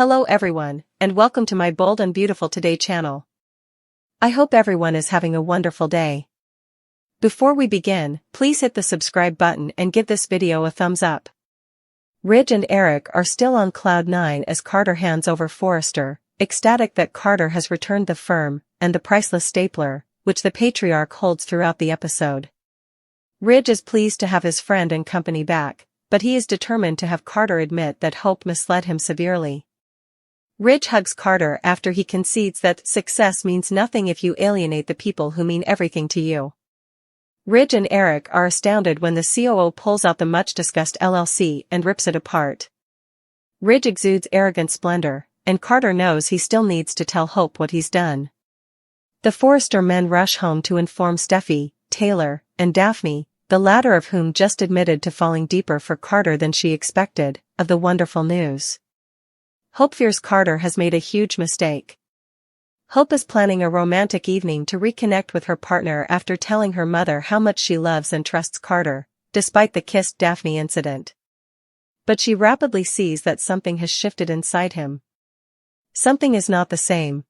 Hello everyone, and welcome to my Bold and Beautiful Today channel. I hope everyone is having a wonderful day. Before we begin, please hit the subscribe button and give this video a thumbs up. Ridge and Eric are still on cloud 9 as Carter hands over Forrester, ecstatic that Carter has returned the firm and the priceless stapler, which the patriarch holds throughout the episode. Ridge is pleased to have his friend and company back, but he is determined to have Carter admit that Hope misled him severely. Ridge hugs Carter after he concedes that success means nothing if you alienate the people who mean everything to you. Ridge and Eric are astounded when the COO pulls out the much-discussed LLC and rips it apart. Ridge exudes arrogant splendor, and Carter knows he still needs to tell Hope what he's done. The Forrester men rush home to inform Steffi, Taylor, and Daphne, the latter of whom just admitted to falling deeper for Carter than she expected, of the wonderful news. Hope fears Carter has made a huge mistake. Hope is planning a romantic evening to reconnect with her partner after telling her mother how much she loves and trusts Carter, despite the kissed Daphne incident. But she rapidly sees that something has shifted inside him. Something is not the same.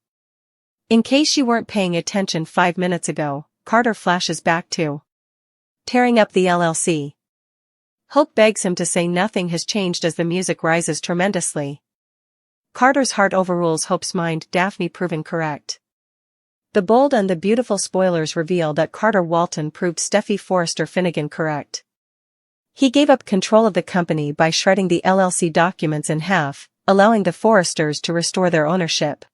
In case you weren't paying attention 5 minutes ago, Carter flashes back to tearing up the LLC. Hope begs him to say nothing has changed as the music rises tremendously. Carter's heart overrules Hope's mind, Daphne proving correct. The bold and the beautiful spoilers reveal that Carter Walton proved Steffi Forrester Finnegan correct. He gave up control of the company by shredding the LLC documents in half, allowing the Forresters to restore their ownership.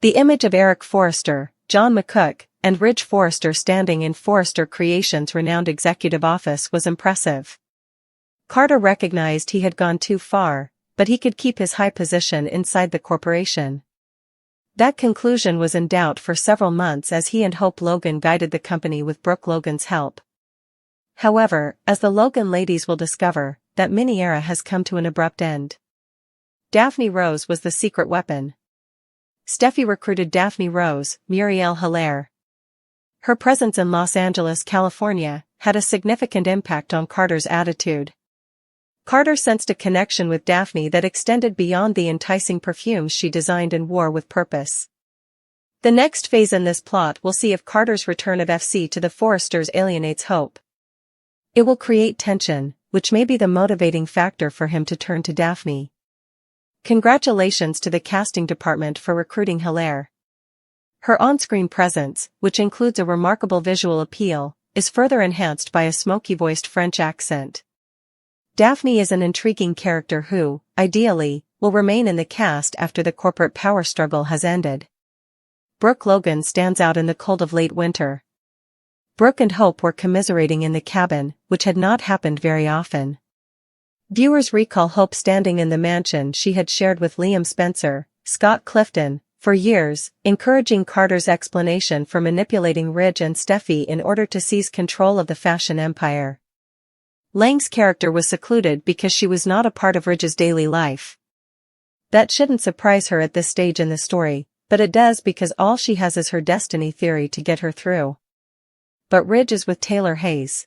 The image of Eric Forrester, John McCook, and Ridge Forrester standing in Forrester Creations' renowned executive office was impressive. Carter recognized he had gone too far, but he could keep his high position inside the corporation. That conclusion was in doubt for several months as he and Hope Logan guided the company with Brooke Logan's help. However, as the Logan ladies will discover, that mini-era has come to an abrupt end. Daphne Rose was the secret weapon. Steffi recruited Daphne Rose, Muriel Hilaire. Her presence in Los Angeles, California, had a significant impact on Carter's attitude. Carter sensed a connection with Daphne that extended beyond the enticing perfumes she designed and wore with purpose. The next phase in this plot will see if Carter's return of FC to the Forresters alienates Hope. It will create tension, which may be the motivating factor for him to turn to Daphne. Congratulations to the casting department for recruiting Hilaire. Her on-screen presence, which includes a remarkable visual appeal, is further enhanced by a smoky-voiced French accent. Daphne is an intriguing character who, ideally, will remain in the cast after the corporate power struggle has ended. Brooke Logan stands out in the cold of late winter. Brooke and Hope were commiserating in the cabin, which had not happened very often. Viewers recall Hope standing in the mansion she had shared with Liam Spencer, Scott Clifton, for years, encouraging Carter's explanation for manipulating Ridge and Steffi in order to seize control of the fashion empire. Lang's character was secluded because she was not a part of Ridge's daily life. That shouldn't surprise her at this stage in the story, but it does because all she has is her destiny theory to get her through. But Ridge is with Taylor Hayes.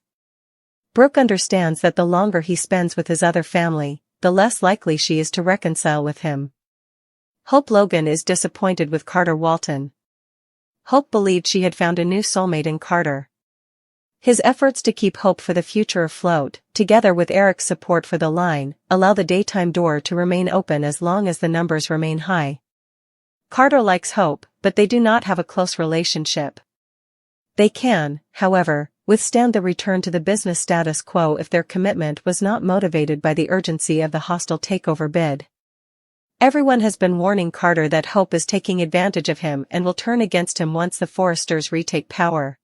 Brooke understands that the longer he spends with his other family, the less likely she is to reconcile with him. Hope Logan is disappointed with Carter Walton. Hope believed she had found a new soulmate in Carter. His efforts to keep Hope for the future afloat, together with Eric's support for the line, allow the daytime door to remain open as long as the numbers remain high. Carter likes Hope, but they do not have a close relationship. They can, however, withstand the return to the business status quo if their commitment was not motivated by the urgency of the hostile takeover bid. Everyone has been warning Carter that Hope is taking advantage of him and will turn against him once the Forresters retake power.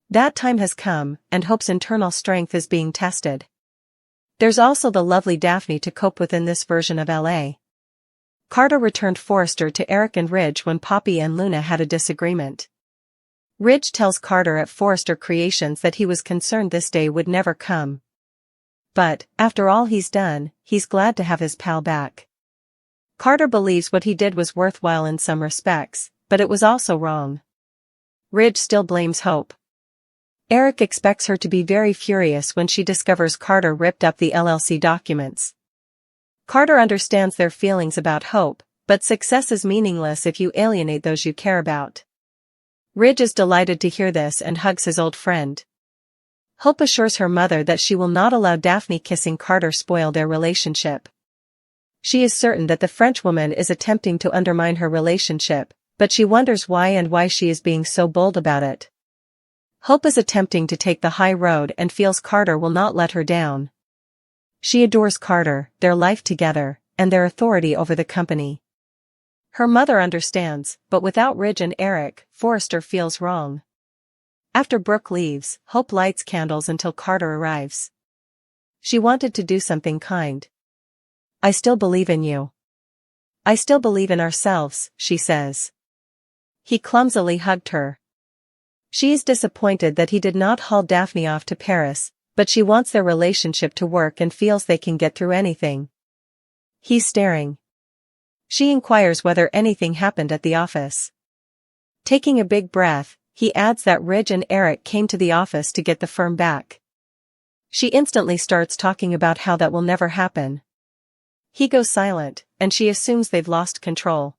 That time has come, and Hope's internal strength is being tested. There's also the lovely Daphne to cope with in this version of LA. Carter returned Forrester to Eric and Ridge when Poppy and Luna had a disagreement. Ridge tells Carter at Forrester Creations that he was concerned this day would never come. But, after all he's done, he's glad to have his pal back. Carter believes what he did was worthwhile in some respects, but it was also wrong. Ridge still blames Hope. Eric expects her to be very furious when she discovers Carter ripped up the LLC documents. Carter understands their feelings about Hope, but success is meaningless if you alienate those you care about. Ridge is delighted to hear this and hugs his old friend. Hope assures her mother that she will not allow Daphne kissing Carter spoil their relationship. She is certain that the Frenchwoman is attempting to undermine her relationship, but she wonders why she is being so bold about it. Hope is attempting to take the high road and feels Carter will not let her down. She adores Carter, their life together, and their authority over the company. Her mother understands, but without Ridge and Eric, Forrester feels wrong. After Brooke leaves, Hope lights candles until Carter arrives. She wanted to do something kind. "I still believe in you. I still believe in ourselves," she says. He clumsily hugged her. She is disappointed that he did not haul Daphne off to Paris, but she wants their relationship to work and feels they can get through anything. He's staring. She inquires whether anything happened at the office. Taking a big breath, he adds that Ridge and Eric came to the office to get the firm back. She instantly starts talking about how that will never happen. He goes silent, and she assumes they've lost control.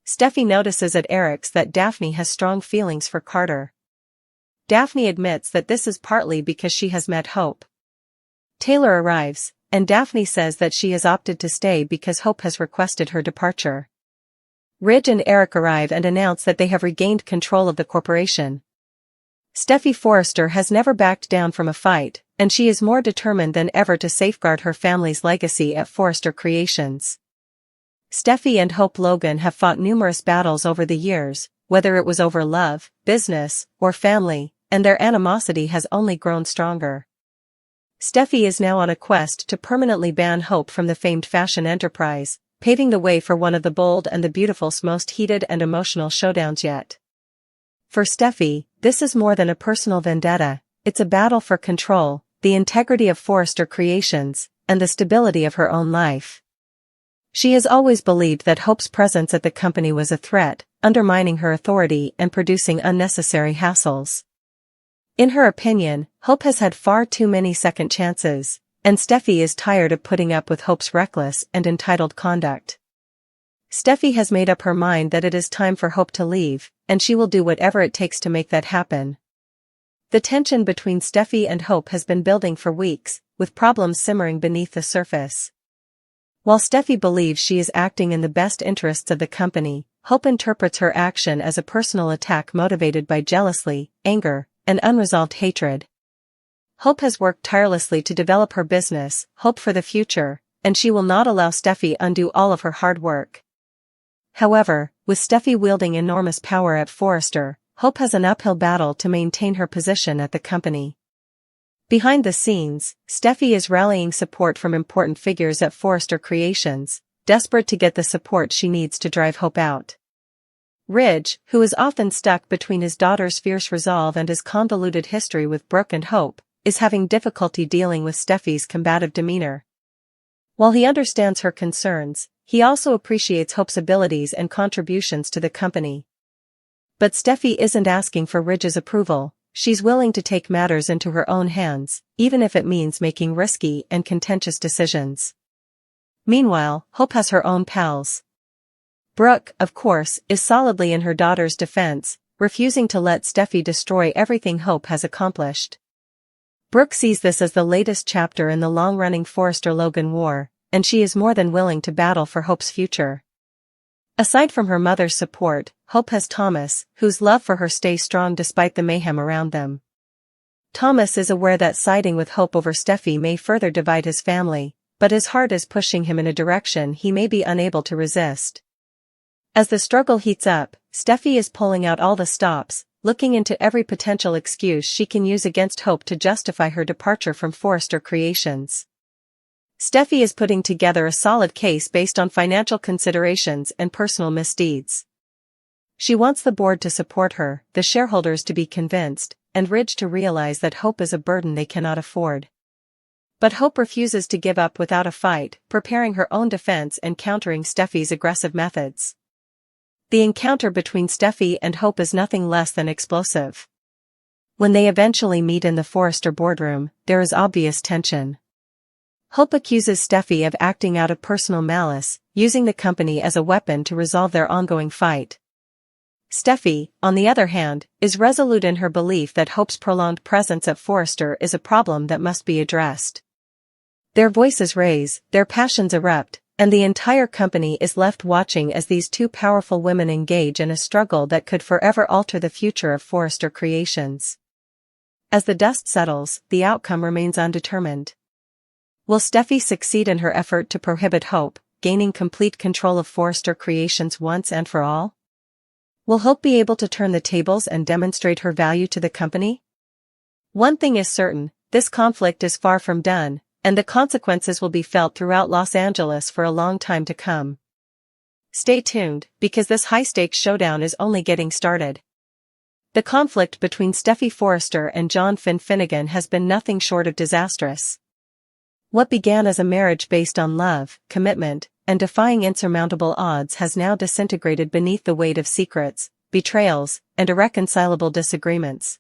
Steffi notices at Eric's that Daphne has strong feelings for Carter. Daphne admits that this is partly because she has met Hope. Taylor arrives, and Daphne says that she has opted to stay because Hope has requested her departure. Ridge and Eric arrive and announce that they have regained control of the corporation. Steffi Forrester has never backed down from a fight, and she is more determined than ever to safeguard her family's legacy at Forrester Creations. Steffi and Hope Logan have fought numerous battles over the years, whether it was over love, business, or family, and their animosity has only grown stronger. Steffi is now on a quest to permanently ban Hope from the famed fashion enterprise, paving the way for one of the bold and the beautiful's most heated and emotional showdowns yet. For Steffi, this is more than a personal vendetta, it's a battle for control, the integrity of Forrester Creations, and the stability of her own life. She has always believed that Hope's presence at the company was a threat, undermining her authority and producing unnecessary hassles. In her opinion, Hope has had far too many second chances, and Steffi is tired of putting up with Hope's reckless and entitled conduct. Steffi has made up her mind that it is time for Hope to leave, and she will do whatever it takes to make that happen. The tension between Steffi and Hope has been building for weeks, with problems simmering beneath the surface. While Steffi believes she is acting in the best interests of the company, Hope interprets her action as a personal attack motivated by jealousy, anger, and unresolved hatred. Hope has worked tirelessly to develop her business, Hope for the future, and she will not allow Steffi undo all of her hard work. However, with Steffi wielding enormous power at Forrester, Hope has an uphill battle to maintain her position at the company. Behind the scenes, Steffi is rallying support from important figures at Forrester Creations, desperate to get the support she needs to drive Hope out. Ridge, who is often stuck between his daughter's fierce resolve and his convoluted history with Brooke and Hope, is having difficulty dealing with Steffi's combative demeanor. While he understands her concerns, he also appreciates Hope's abilities and contributions to the company. But Steffi isn't asking for Ridge's approval. She's willing to take matters into her own hands, even if it means making risky and contentious decisions. Meanwhile, Hope has her own pals. Brooke, of course, is solidly in her daughter's defense, refusing to let Steffi destroy everything Hope has accomplished. Brooke sees this as the latest chapter in the long-running Forrester-Logan war, and she is more than willing to battle for Hope's future. Aside from her mother's support, Hope has Thomas, whose love for her stays strong despite the mayhem around them. Thomas is aware that siding with Hope over Steffi may further divide his family, but his heart is pushing him in a direction he may be unable to resist. As the struggle heats up, Steffi is pulling out all the stops, looking into every potential excuse she can use against Hope to justify her departure from Forrester Creations. Steffi is putting together a solid case based on financial considerations and personal misdeeds. She wants the board to support her, the shareholders to be convinced, and Ridge to realize that Hope is a burden they cannot afford. But Hope refuses to give up without a fight, preparing her own defense and countering Steffi's aggressive methods. The encounter between Steffi and Hope is nothing less than explosive. When they eventually meet in the Forrester boardroom, there is obvious tension. Hope accuses Steffi of acting out of personal malice, using the company as a weapon to resolve their ongoing fight. Steffi, on the other hand, is resolute in her belief that Hope's prolonged presence at Forrester is a problem that must be addressed. Their voices raise, their passions erupt, and the entire company is left watching as these two powerful women engage in a struggle that could forever alter the future of Forrester Creations. As the dust settles, the outcome remains undetermined. Will Steffi succeed in her effort to prohibit Hope, gaining complete control of Forrester Creations once and for all? Will Hope be able to turn the tables and demonstrate her value to the company? One thing is certain, this conflict is far from done, and the consequences will be felt throughout Los Angeles for a long time to come. Stay tuned, because this high-stakes showdown is only getting started. The conflict between Steffi Forrester and John Finn Finnegan has been nothing short of disastrous. What began as a marriage based on love, commitment, and defying insurmountable odds has now disintegrated beneath the weight of secrets, betrayals, and irreconcilable disagreements.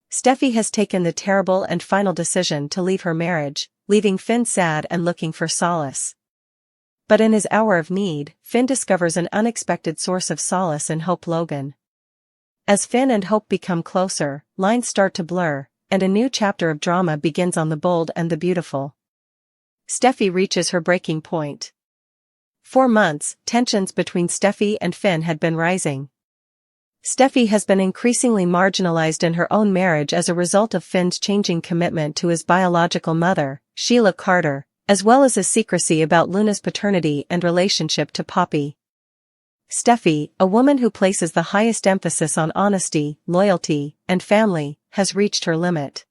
Steffi has taken the terrible and final decision to leave her marriage, leaving Finn sad and looking for solace. But in his hour of need, Finn discovers an unexpected source of solace in Hope Logan. As Finn and Hope become closer, lines start to blur, and a new chapter of drama begins on The Bold and the Beautiful. Steffi reaches her breaking point. For months, tensions between Steffi and Finn had been rising. Steffi has been increasingly marginalized in her own marriage as a result of Finn's changing commitment to his biological mother, Sheila Carter, as well as his secrecy about Luna's paternity and relationship to Poppy. Steffi, a woman who places the highest emphasis on honesty, loyalty, and family, has reached her limit.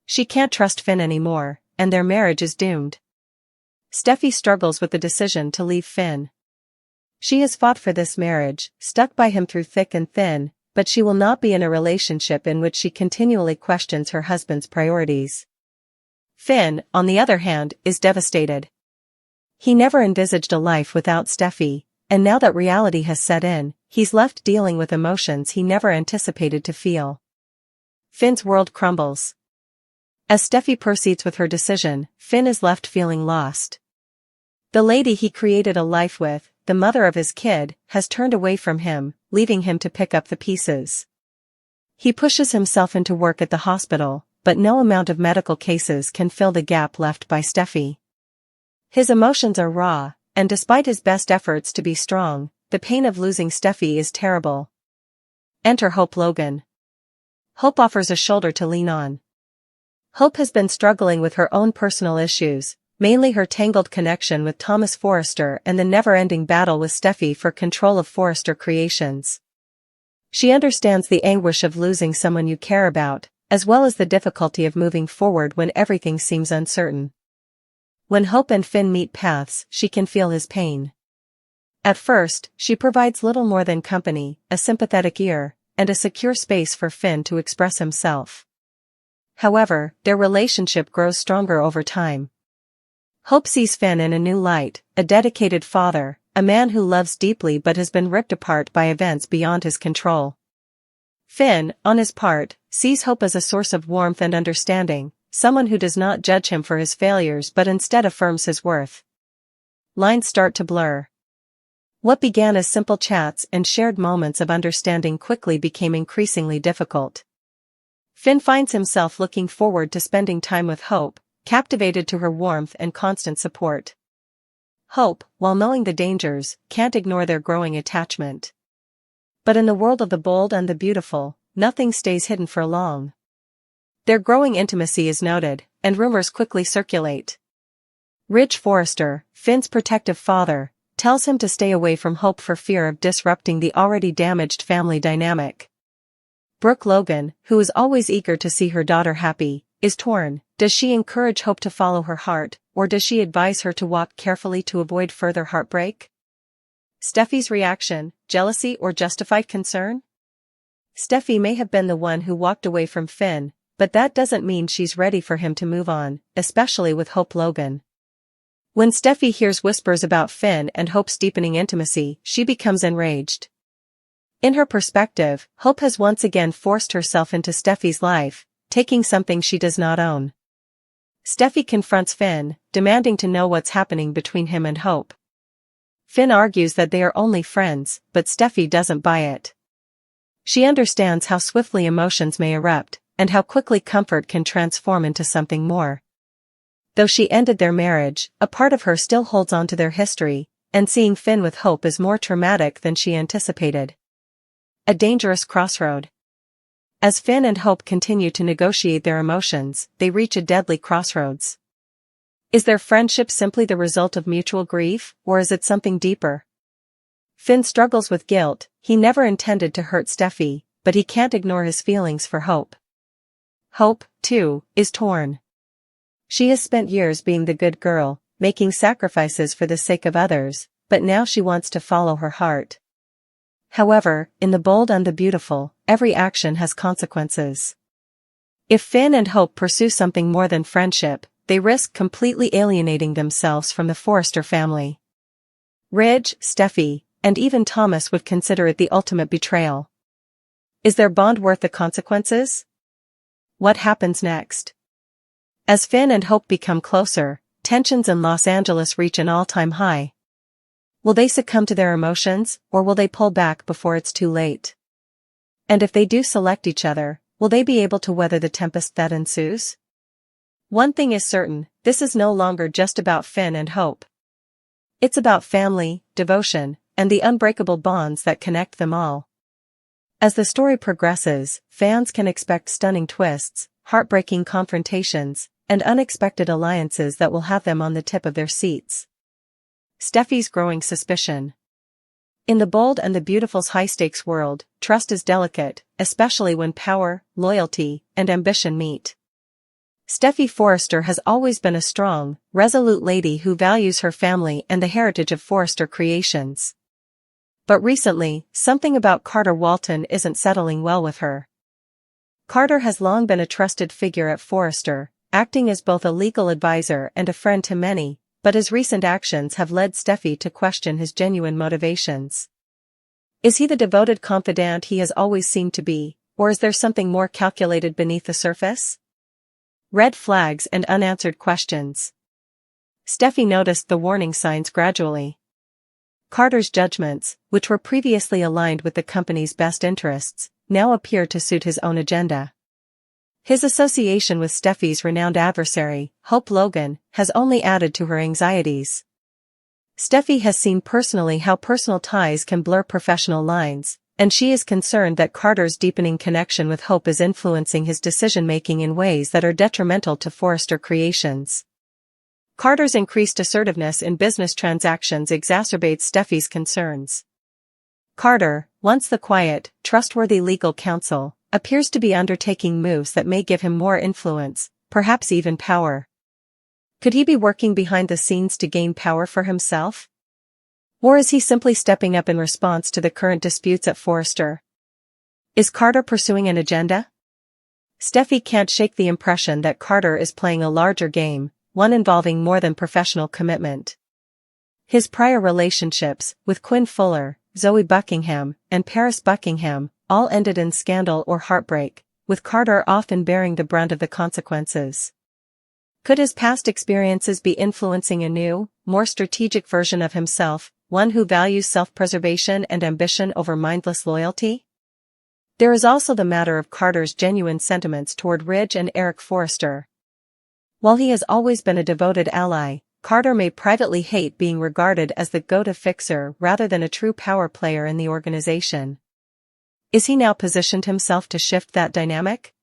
She can't trust Finn anymore, and their marriage is doomed. Steffi struggles with the decision to leave Finn. She has fought for this marriage, stuck by him through thick and thin, but she will not be in a relationship in which she continually questions her husband's priorities. Finn, on the other hand, is devastated. He never envisaged a life without Steffi, and now that reality has set in, he's left dealing with emotions he never anticipated to feel. Finn's world crumbles. As Steffi proceeds with her decision, Finn is left feeling lost. The lady he created a life with, the mother of his kid, has turned away from him, leaving him to pick up the pieces. He pushes himself into work at the hospital, but no amount of medical cases can fill the gap left by Steffi. His emotions are raw, and despite his best efforts to be strong, the pain of losing Steffi is terrible. Enter Hope Logan. Hope offers a shoulder to lean on. Hope has been struggling with her own personal issues, mainly her tangled connection with Thomas Forrester and the never-ending battle with Steffi for control of Forrester Creations. She understands the anguish of losing someone you care about, as well as the difficulty of moving forward when everything seems uncertain. When Hope and Finn meet paths, she can feel his pain. At first, she provides little more than company, a sympathetic ear, and a secure space for Finn to express himself. However, their relationship grows stronger over time. Hope sees Finn in a new light, a dedicated father, a man who loves deeply but has been ripped apart by events beyond his control. Finn, on his part, sees Hope as a source of warmth and understanding, someone who does not judge him for his failures but instead affirms his worth. Lines start to blur. What began as simple chats and shared moments of understanding quickly became increasingly difficult. Finn finds himself looking forward to spending time with Hope, captivated to her warmth and constant support. Hope, while knowing the dangers, can't ignore their growing attachment. But in the world of the bold and the beautiful, nothing stays hidden for long. Their growing intimacy is noted, and rumors quickly circulate. Ridge Forrester, Finn's protective father, tells him to stay away from Hope for fear of disrupting the already damaged family dynamic. Brooke Logan, who is always eager to see her daughter happy, is torn. Does she encourage Hope to follow her heart, or does she advise her to walk carefully to avoid further heartbreak? Steffi's reaction, jealousy or justified concern? Steffi may have been the one who walked away from Finn, but that doesn't mean she's ready for him to move on, especially with Hope Logan. When Steffi hears whispers about Finn and Hope's deepening intimacy, she becomes enraged. In her perspective, Hope has once again forced herself into Steffi's life, taking something she does not own. Steffi confronts Finn, demanding to know what's happening between him and Hope. Finn argues that they are only friends, but Steffi doesn't buy it. She understands how swiftly emotions may erupt, and how quickly comfort can transform into something more. Though she ended their marriage, a part of her still holds on to their history, and seeing Finn with Hope is more traumatic than she anticipated. A dangerous crossroad. As Finn and Hope continue to negotiate their emotions, they reach a deadly crossroads. Is their friendship simply the result of mutual grief, or is it something deeper? Finn struggles with guilt. He never intended to hurt Steffi, but he can't ignore his feelings for Hope. Hope, too, is torn. She has spent years being the good girl, making sacrifices for the sake of others, but now she wants to follow her heart. However, in The Bold and the Beautiful, every action has consequences. If Finn and Hope pursue something more than friendship, they risk completely alienating themselves from the Forrester family. Ridge, Steffi, and even Thomas would consider it the ultimate betrayal. Is their bond worth the consequences? What happens next? As Finn and Hope become closer, tensions in Los Angeles reach an all-time high. Will they succumb to their emotions, or will they pull back before it's too late? And if they do select each other, will they be able to weather the tempest that ensues? One thing is certain, this is no longer just about Finn and Hope. It's about family, devotion, and the unbreakable bonds that connect them all. As the story progresses, fans can expect stunning twists, heartbreaking confrontations, and unexpected alliances that will have them on the tip of their seats. Steffi's growing suspicion. In The Bold and the Beautiful's high-stakes world, trust is delicate, especially when power, loyalty, and ambition meet. Steffi Forrester has always been a strong, resolute lady who values her family and the heritage of Forrester creations. But recently, something about Carter Walton isn't settling well with her. Carter has long been a trusted figure at Forrester, acting as both a legal advisor and a friend to many, but his recent actions have led Steffi to question his genuine motivations. Is he the devoted confidant he has always seemed to be, or is there something more calculated beneath the surface? Red flags and unanswered questions. Steffi noticed the warning signs gradually. Carter's judgments, which were previously aligned with the company's best interests, now appear to suit his own agenda. His association with Steffi's renowned adversary, Hope Logan, has only added to her anxieties. Steffi has seen personally how personal ties can blur professional lines, and she is concerned that Carter's deepening connection with Hope is influencing his decision-making in ways that are detrimental to Forrester creations. Carter's increased assertiveness in business transactions exacerbates Steffi's concerns. Carter, once the quiet, trustworthy legal counsel, appears to be undertaking moves that may give him more influence, perhaps even power. Could he be working behind the scenes to gain power for himself? Or is he simply stepping up in response to the current disputes at Forrester? Is Carter pursuing an agenda? Steffi can't shake the impression that Carter is playing a larger game, one involving more than professional commitment. His prior relationships, with Quinn Fuller, Zoe Buckingham, and Paris Buckingham, all ended in scandal or heartbreak, with Carter often bearing the brunt of the consequences. Could his past experiences be influencing a new, more strategic version of himself, one who values self-preservation and ambition over mindless loyalty? There is also the matter of Carter's genuine sentiments toward Ridge and Eric Forrester. While he has always been a devoted ally, Carter may privately hate being regarded as the go-to fixer rather than a true power player in the organization. Is he now positioned himself to shift that dynamic?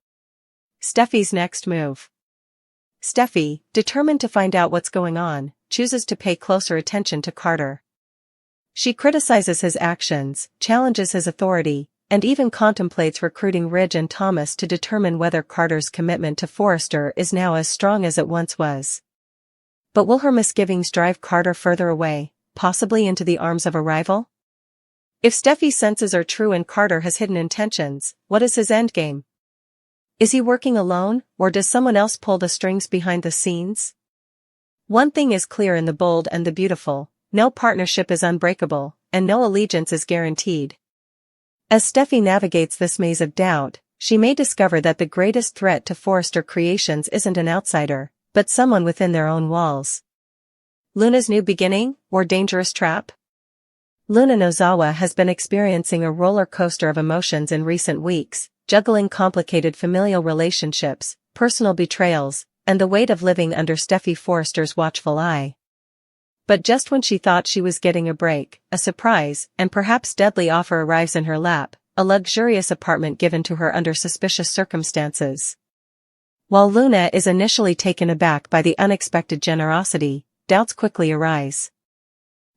Steffi's next move. Steffi, determined to find out what's going on, chooses to pay closer attention to Carter. She criticizes his actions, challenges his authority, and even contemplates recruiting Ridge and Thomas to determine whether Carter's commitment to Forrester is now as strong as it once was. But will her misgivings drive Carter further away, possibly into the arms of a rival? If Steffi's senses are true and Carter has hidden intentions, what is his endgame? Is he working alone, or does someone else pull the strings behind the scenes? One thing is clear in The Bold and the Beautiful: no partnership is unbreakable, and no allegiance is guaranteed. As Steffi navigates this maze of doubt, she may discover that the greatest threat to Forrester creations isn't an outsider, but someone within their own walls. Luna's new beginning, or dangerous trap? Luna Nozawa has been experiencing a roller coaster of emotions in recent weeks, juggling complicated familial relationships, personal betrayals, and the weight of living under Steffi Forrester's watchful eye. But just when she thought she was getting a break, a surprise, and perhaps deadly offer arrives in her lap, a luxurious apartment given to her under suspicious circumstances. While Luna is initially taken aback by the unexpected generosity, doubts quickly arise.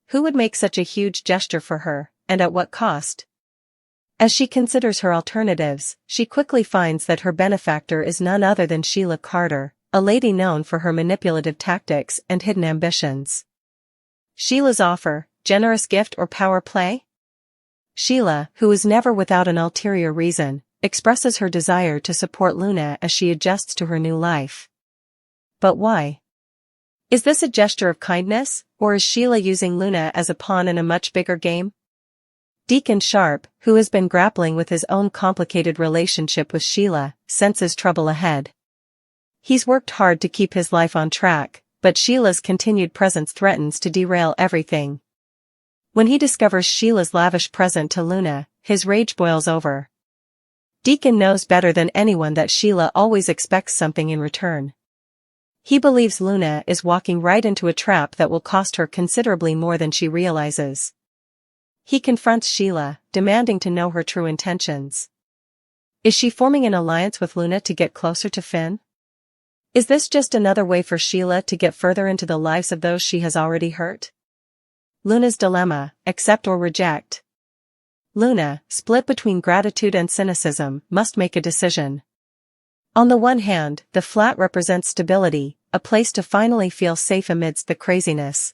Who would make such a huge gesture for her, and at what cost? As she considers her alternatives, she quickly finds that her benefactor is none other than Sheila Carter, a lady known for her manipulative tactics and hidden ambitions. Sheila's offer, generous gift or power play? Sheila, who is never without an ulterior reason, expresses her desire to support Luna as she adjusts to her new life. But why? Is this a gesture of kindness, or is Sheila using Luna as a pawn in a much bigger game? Deacon Sharp, who has been grappling with his own complicated relationship with Sheila, senses trouble ahead. He's worked hard to keep his life on track, but Sheila's continued presence threatens to derail everything. When he discovers Sheila's lavish present to Luna, his rage boils over. Deacon knows better than anyone that Sheila always expects something in return. He believes Luna is walking right into a trap that will cost her considerably more than she realizes. He confronts Sheila, demanding to know her true intentions. Is she forming an alliance with Luna to get closer to Finn? Is this just another way for Sheila to get further into the lives of those she has already hurt? Luna's dilemma, accept or reject. Luna, split between gratitude and cynicism, must make a decision. On the one hand, the flat represents stability, a place to finally feel safe amidst the craziness.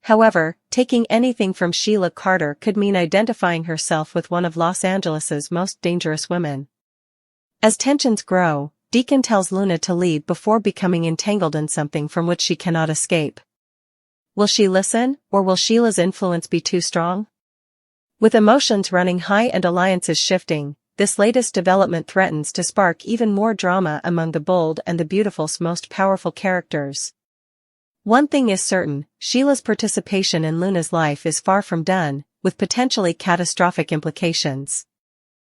However, taking anything from Sheila Carter could mean identifying herself with one of Los Angeles's most dangerous women. As tensions grow, Deacon tells Luna to leave before becoming entangled in something from which she cannot escape. Will she listen, or will Sheila's influence be too strong? With emotions running high and alliances shifting, this latest development threatens to spark even more drama among the bold and the beautiful's most powerful characters. One thing is certain, Sheila's participation in Luna's life is far from done, with potentially catastrophic implications.